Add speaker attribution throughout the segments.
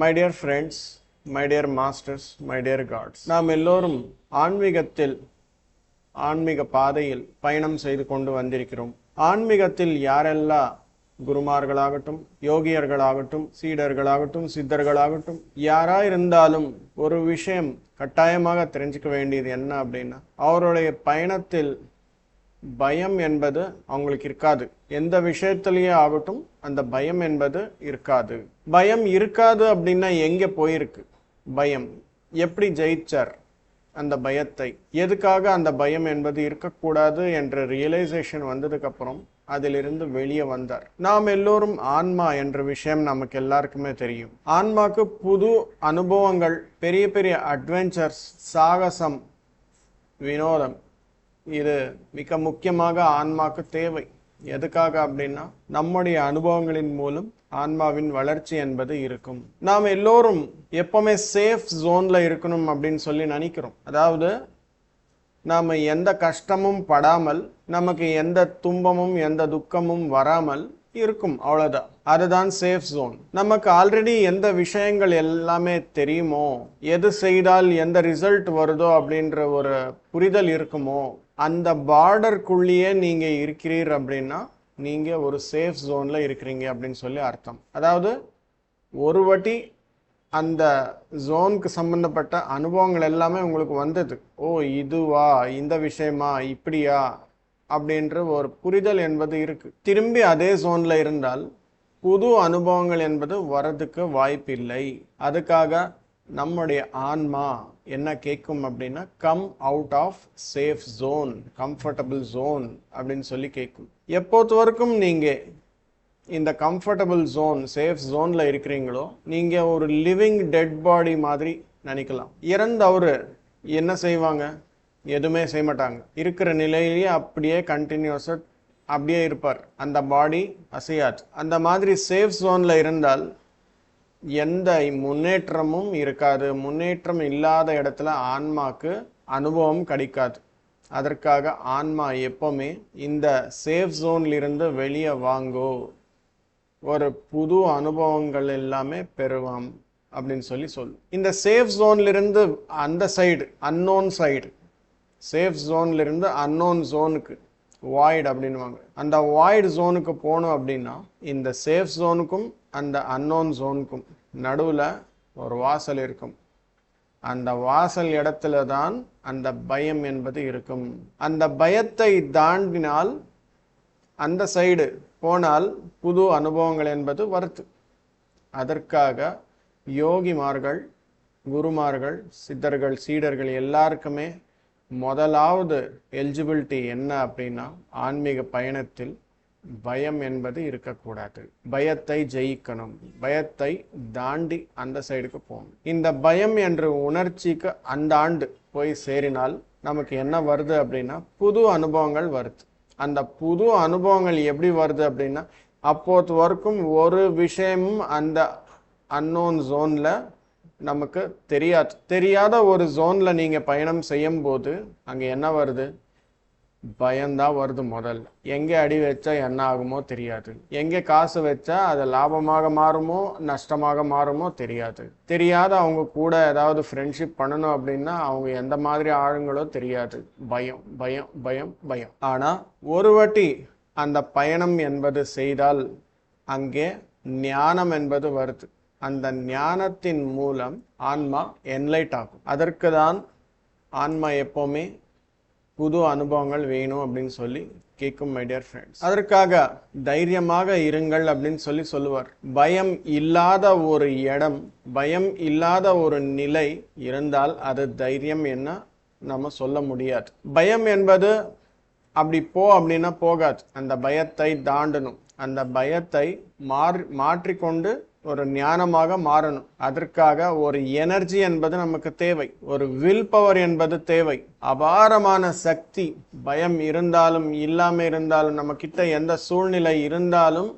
Speaker 1: My dear friends, my dear masters, my dear gods, நாம் எல்லோரும் ஆன்மீக பாதையில் பயணம் செய்து கொண்டு வந்திருக்கிறோம். ஆன்மீகத்தில் யாரெல்லாம் குருமார்களாகட்டும், யோகியர்களாகட்டும், சீடர்களாகட்டும், சித்தர்களாகட்டும், யாரா இருந்தாலும் ஒரு விஷயம் கட்டாயமாக தெரிஞ்சுக்க வேண்டியது என்ன அப்படின்னா, அவருடைய பயணத்தில் பயம் என்பது அவங்களுக்கு இருக்காது. எந்த விஷயத்திலேயே ஆகட்டும் அந்த பயம் என்பது இருக்காது. பயம் இருக்காது அப்படின்னா எங்க போயிருக்கு பயம்? எப்படி ஜெயிச்சார் அந்த பயத்தை? எதுக்காக அந்த பயம் என்பது இருக்கக்கூடாது என்ற ரியலைசேஷன் வந்ததுக்கு அப்புறம் அதிலிருந்து வெளியே வந்தார். நாம் எல்லோரும் ஆன்மா என்ற விஷயம் நமக்கு எல்லாருக்குமே தெரியும். ஆன்மாக்கு புது அனுபவங்கள், பெரிய பெரிய அட்வென்ச்சர்ஸ், சாகசம், வினோதம், இது மிக முக்கியமாக ஆன்மாக்கு தேவை. எதுக்காக அப்படின்னா நம்முடைய அனுபவங்களின் மூலம் ஆன்மாவின் வளர்ச்சி என்பது இருக்கும். நாம் எல்லோரும் எப்பவுமே சேஃப் ஜோன்ல இருக்கணும் அப்படின்னு சொல்லி நினைக்கிறோம். அதாவது நாம எந்த கஷ்டமும் படாமல், நமக்கு எந்த துன்பமும் எந்த துக்கமும் வராமல் இருக்கும், அவ்வளவுதான். அதுதான் சேஃப் ஜோன். நமக்கு ஆல்ரெடி எந்த விஷயங்கள் எல்லாமே தெரியுமோ, எது செய்தால் எந்த ரிசல்ட் வருதோ அப்படின்ற ஒரு புரிதல் இருக்குமோ, அந்த பார்டருக்குள்ளேயே நீங்க இருக்கிறீர் அப்படின்னா நீங்க ஒரு சேஃப் ஜோன்ல இருக்கிறீங்க அப்படின்னு சொல்லி அர்த்தம். அதாவது ஒரு வாட்டி அந்த ஜோனுக்கு சம்பந்தப்பட்ட அனுபவங்கள் எல்லாமே உங்களுக்கு வந்தது. ஓ இதுவா, இந்த விஷயமா, இப்படியா அப்படின்ற ஒரு புரிதல் என்பது இருக்கு. திரும்பி அதே ஜோன்ல இருந்தால் புது அனுபவங்கள் என்பது வரதுக்கு வாய்ப்பில்லை. அதுக்காக நம்முடைய ஆன்மா என்ன கேட்கும் அப்படின்னா, come out of safe zone, comfortable zone அப்படின்னு சொல்லி கேட்கும். எப்போது வரைக்கும் நீங்க இந்த கம்ஃபர்டபுள் ஜோன், சேஃப் ஜோன்ல இருக்கிறீங்களோ, நீங்க ஒரு லிவிங் டெட் பாடி மாதிரி நினைக்கலாம். இறந்தவரு என்ன செய்வாங்க? எதுவுமே செய்ய மாட்டாங்க. இருக்கிற நிலையிலேயே அப்படியே கண்டினியூஸா அப்படியே இருப்பார். அந்த பாடி அசையாது. அந்த மாதிரி சேஃப் ஜோன்ல இருந்தால் எந்த முன்னேற்றமும் இருக்காது. முன்னேற்றம் இல்லாத இடத்துல ஆன்மாக்கு அனுபவம் கிடைக்காது. அதற்காக ஆன்மா எப்பவுமே இந்த சேஃப் ஜோன்ல இருந்து வெளியே வாங்கோ, ஒரு புது அனுபவங்கள் எல்லாமே பெறுவாம் அப்படின்னு சொல்லு. இந்த சேஃப் ஜோன்ல இருந்து அந்த சைடு, அன்னோன் சைடு, சேஃப் ஜோன்ல இருந்து அன்னோன் ஜோனுக்கு, வாய்ட் அப்படின்வாங்க, அந்த வாய்ட் ஜோனுக்கு போகணும் அப்படின்னா இந்த சேஃப் ஜோனுக்கும் அந்த அன்னோன் ஜோனுக்கும் நடுவில் ஒரு வாசல் இருக்கும். அந்த வாசல் இடத்துல தான் அந்த பயம் என்பது இருக்கும். அந்த பயத்தை தாண்டினால், அந்த சைடு போனால் புது அனுபவங்கள் என்பது வருது. அதற்காக யோகிமார்கள், குருமார்கள், சித்தர்கள், சீடர்கள் எல்லாருக்குமே முதலாவது எலிஜிபிலிட்டி என்ன அப்படின்னா, ஆன்மீக பயணத்தில் பயம் என்பது இருக்கக்கூடாது. பயத்தை ஜெயிக்கணும். பயத்தை தாண்டி அந்த சைடுக்கு போகணும். இந்த பயம் என்ற உணர்ச்சிக்கு அந்த ஆண்டு போய் சேரினால் நமக்கு என்ன வருது அப்படின்னா, புது அனுபவங்கள் வருது. அந்த புது அனுபவங்கள் எப்படி வருது அப்படின்னா, அப்போது வரைக்கும் ஒரு விஷயமும் அந்த அன்னோன் ஜோன்ல நமக்கு தெரியாத ஒரு ஜோன்ல நீங்க பயணம் செய்யும் போது அங்க என்ன வருது? பயம்தான் வருது. முதல்ல எங்க அடி வச்சா என்ன ஆகுமோ தெரியாது. எங்க காசு வச்சா அது லாபமாக மாறுமோ நஷ்டமாக மாறுமோ தெரியாது. தெரியாத அவங்க கூட ஏதாவது ஃப்ரெண்ட்ஷிப் பண்ணணும் அப்படின்னா அவங்க எந்த மாதிரி ஆளுங்களோ தெரியாது. பயம் பயம் பயம் பயம். ஆனா ஒரு வாட்டி அந்த பயணம் என்பது செய்தால் அங்கே ஞானம் என்பது வருது. அந்த ஞானத்தின் மூலம் ஆன்மா என்லைட் ஆகும். அதற்கு தான் ஆன்மா எப்பவுமே புது அனுபவங்கள் வேணும் அப்படின்னு சொல்லி கேட்கும். மை டியர் ஃப்ரெண்ட்ஸ், அதற்காக தைரியமாக இருங்கள் அப்படின்னு சொல்லுவார். பயம் இல்லாத ஒரு இடம், பயம் இல்லாத ஒரு நிலை இருந்தால் அது தைரியம் என்ன நம்ம சொல்ல முடியாது. பயம் என்பது அப்படி அப்படின்னா போகாது. அந்த பயத்தை தாண்டணும். அந்த பயத்தை மாற்றிக்கொண்டு ஒரு ஞானமாக மாறணும். அதற்காக ஒரு எனர்ஜி என்பது நமக்கு தேவை. ஒரு வில் பவர் என்பது தேவை. அபாரமான சக்தி. பயம் இருந்தாலும் இல்லாம இருந்தாலும், நம்ம கிட்ட எந்த சூழ்நிலை இருந்தாலும்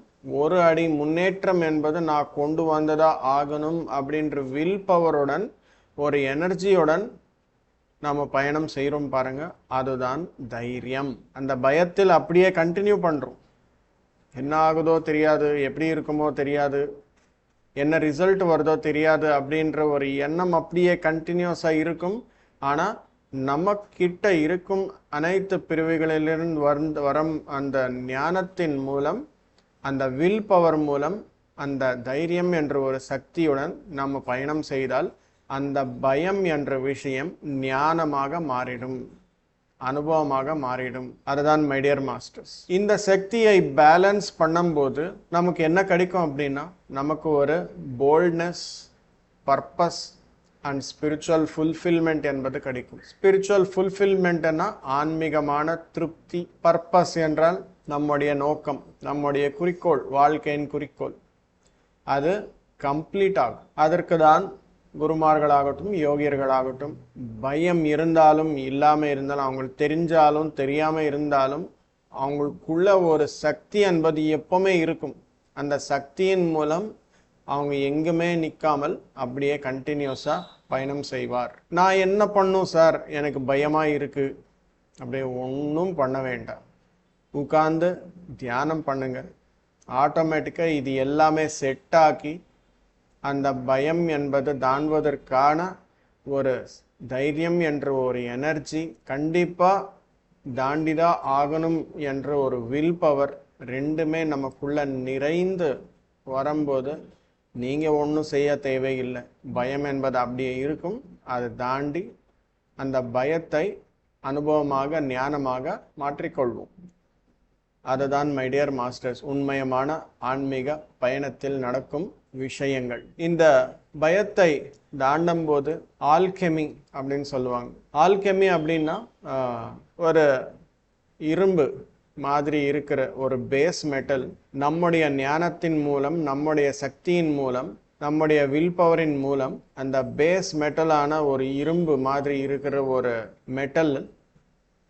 Speaker 1: ஒரு அடி முன்னேற்றம் என்பது நான் கொண்டு வந்ததா ஆகணும் அப்படின்ற வில் பவருடன், ஒரு எனர்ஜியுடன் நம்ம பயணம் செய்யறோம் பாருங்க, அதுதான் தைரியம். அந்த பயத்தில் அப்படியே கண்டினியூ பண்றோம். என்ன ஆகுதோ தெரியாது, எப்படி இருக்குமோ தெரியாது, என்ன ரிசல்ட் வருதோ தெரியாது அப்படின்ற ஒரு எண்ணம் அப்படியே கண்டினியூஸாக இருக்கும். ஆனால் நம்ம கிட்ட இருக்கும் அனைத்து பிரிவுகளிலிருந்து வரும் அந்த ஞானத்தின் மூலம், அந்த வில் பவர் மூலம், அந்த தைரியம் என்ற ஒரு சக்தியுடன் நம்ம பயணம் செய்தால் அந்த பயம் என்ற விஷயம் ஞானமாக மாறிடும், அனுபவமாக மாறிடும். அதுதான் மை டியர் மாஸ்டர்ஸ். இந்த சக்தியை பேலன்ஸ் பண்ணும்போது நமக்கு என்ன கிடைக்கும் அப்படின்னா, நமக்கு ஒரு boldness, purpose and spiritual fulfilment என்பது கிடைக்கும். ஸ்பிரிச்சுவல் ஃபுல்ஃபில்மெண்ட்னா ஆன்மீகமான திருப்தி. பர்பஸ் என்றால் நம்முடைய நோக்கம், நம்முடைய குறிக்கோள், வாழ்க்கையின் குறிக்கோள், அது கம்ப்ளீட் ஆகும். அதற்கு தான் குருமார்களாகட்டும் யோகியர்களாகட்டும் பயம் இருந்தாலும் இல்லாமல் இருந்தாலும், அவங்களுக்கு தெரிஞ்சாலும் தெரியாமல் இருந்தாலும் அவங்களுக்குள்ள ஒரு சக்தி என்பது எப்பவுமே இருக்கும். அந்த சக்தியின் மூலம் அவங்க எங்குமே நிற்காமல் அப்படியே கண்டினியூஸாக பயணம் செய்வார். நான் என்ன பண்ணும் சார், எனக்கு பயமாக இருக்குது, அப்படியே ஒன்றும் பண்ண வேண்டாம். உட்கார்ந்து தியானம் பண்ணுங்க. ஆட்டோமேட்டிக்காக இது எல்லாமே செட் ஆக்கி அந்த பயம் என்பது தாண்டுவதற்கான ஒரு தைரியம் என்ற ஒரு எனர்ஜி கண்டிப்பாக தாண்டிதான் ஆகணும் என்ற ஒரு வில் பவர் ரெண்டுமே நமக்குள்ள நிறைந்து வரும்போது நீங்கள் ஒன்றும் செய்ய தேவையில்லை. பயம் என்பது அப்படியே இருக்கும். அதை தாண்டி அந்த பயத்தை அனுபவமாக ஞானமாக மாற்றிக்கொள்வோம். அதுதான் மை டியர் மாஸ்டர்ஸ் உண்மையான ஆன்மீக பயணத்தில் நடக்கும் விஷயங்கள். இந்த பயத்தை தாண்டும் போது ஆல்கெமி அப்படின்னு சொல்லுவாங்க. ஆல்கெமி அப்படின்னா ஒரு இரும்பு மாதிரி இருக்கிற ஒரு பேஸ் மெட்டல் நம்முடைய ஞானத்தின் மூலம், நம்முடைய சக்தியின் மூலம், நம்முடைய வில் பவரின் மூலம் அந்த பேஸ் மெட்டலான ஒரு இரும்பு மாதிரி இருக்கிற ஒரு மெட்டல்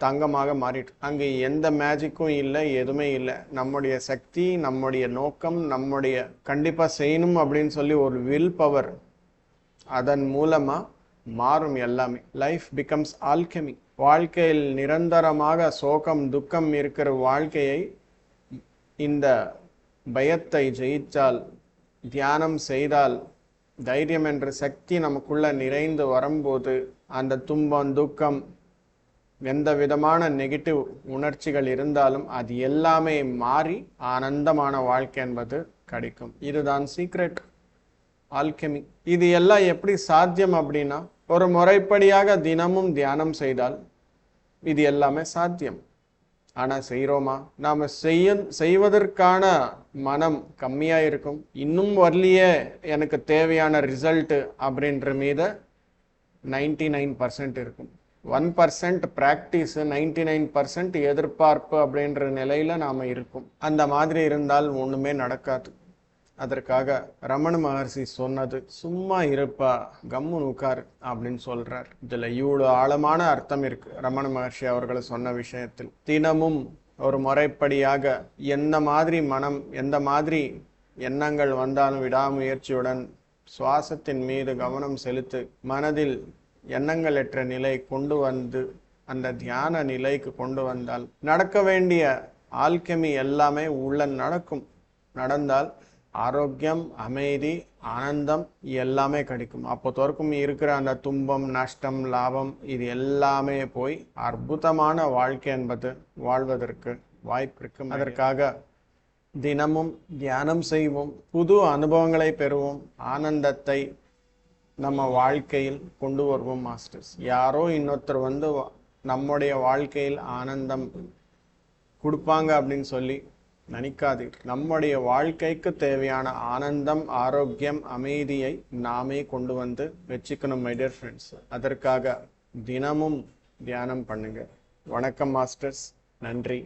Speaker 1: தங்கமாக மாறிட்டு, அங்கே எந்த மேஜிக்கும் இல்லை, எதுவுமே இல்லை. நம்முடைய சக்தி, நம்முடைய நோக்கம், நம்முடைய கண்டிப்பாக செய்யணும் அப்படின்னு சொல்லி ஒரு வில் பவர், அதன் மூலமாக மாறும் எல்லாமே. Life becomes alchemy. வாழ்க்கையில் நிரந்தரமாக சோகம் துக்கம் இருக்கிற வாழ்க்கையை இந்த பயத்தை ஜெயித்தால், தியானம் செய்தால், தைரியம் என்ற சக்தி நமக்குள்ள நிறைந்து வரும்போது அந்த துன்பம் துக்கம் எந்த விதமான நெகட்டிவ் உணர்ச்சிகள் இருந்தாலும் அது எல்லாமே மாறி ஆனந்தமான வாழ்க்கை என்பது கிடைக்கும். இதுதான் சீக்ரெட் ஆல்கெமி. இது எல்லாம் எப்படி சாத்தியம் அப்படின்னா, ஒரு முறைப்படியாக தினமும் தியானம் செய்தால் இது எல்லாமே சாத்தியம். ஆனால் செய்கிறோமா? நாம் செய்வதற்கான மனம் கம்மியாக இருக்கும். இன்னும் வரலையே எனக்கு தேவையான ரிசல்ட்டு அப்படின்ற மீது 99% இருக்கும். 1% ப்ராக்டிஸ், 99% எதிர்பார்ப்பு அப்படின்ற நிலையில் நாம் இருக்கும். அந்த மாதிரி இருந்தால் ஒன்றுமே நடக்காது. அதற்காக ரமண மகர்ஷி சொன்னது, சும்மா இருப்பா, கம்முன்னு உட்கார் அப்படின்னு சொல்றார். இதில் இவ்வளோ ஆழமான அர்த்தம் இருக்கு ரமண மகர்ஷி அவர்களை சொன்ன விஷயத்தில். தினமும் ஒரு முறைப்படியாக எந்த மாதிரி மனம், எந்த மாதிரி எண்ணங்கள் வந்தாலும் விடாமுயற்சியுடன் சுவாசத்தின் மீது கவனம் செலுத்து. மனதில் எண்ணங்களற்ற நிலை கொண்டு வந்து அந்த தியான நிலைக்கு கொண்டு வந்தால் நடக்க வேண்டிய ஆல்கெமி எல்லாமே உள்ள நடக்கும். நடந்தால் ஆரோக்கியம், அமைதி, ஆனந்தம் எல்லாமே கிடைக்கும். அப்போ தோற்கும் இருக்கிற அந்த துன்பம், நஷ்டம், லாபம் இது எல்லாமே போய் அற்புதமான வாழ்க்கை என்பது வாழ்வதற்கு வாய்ப்பு இருக்கும். அதற்காக தினமும் தியானம் செய்வோம், புது அனுபவங்களை பெறுவோம், ஆனந்தத்தை நம்ம வாழ்க்கையில் கொண்டு வருவோம் மாஸ்டர்ஸ். யாரோ இன்னொருத்தர் வந்து நம்முடைய வாழ்க்கையில் ஆனந்தம் கொடுப்பாங்க அப்படின்னு சொல்லி நினைக்காதீர். நம்முடைய வாழ்க்கைக்கு தேவையான ஆனந்தம், ஆரோக்கியம், அமைதியை நாமே கொண்டு வந்து வச்சுக்கணும் மை டியர் ஃப்ரெண்ட்ஸ். அதற்காக தினமும் தியானம் பண்ணுங்க. வணக்கம் மாஸ்டர்ஸ். நன்றி.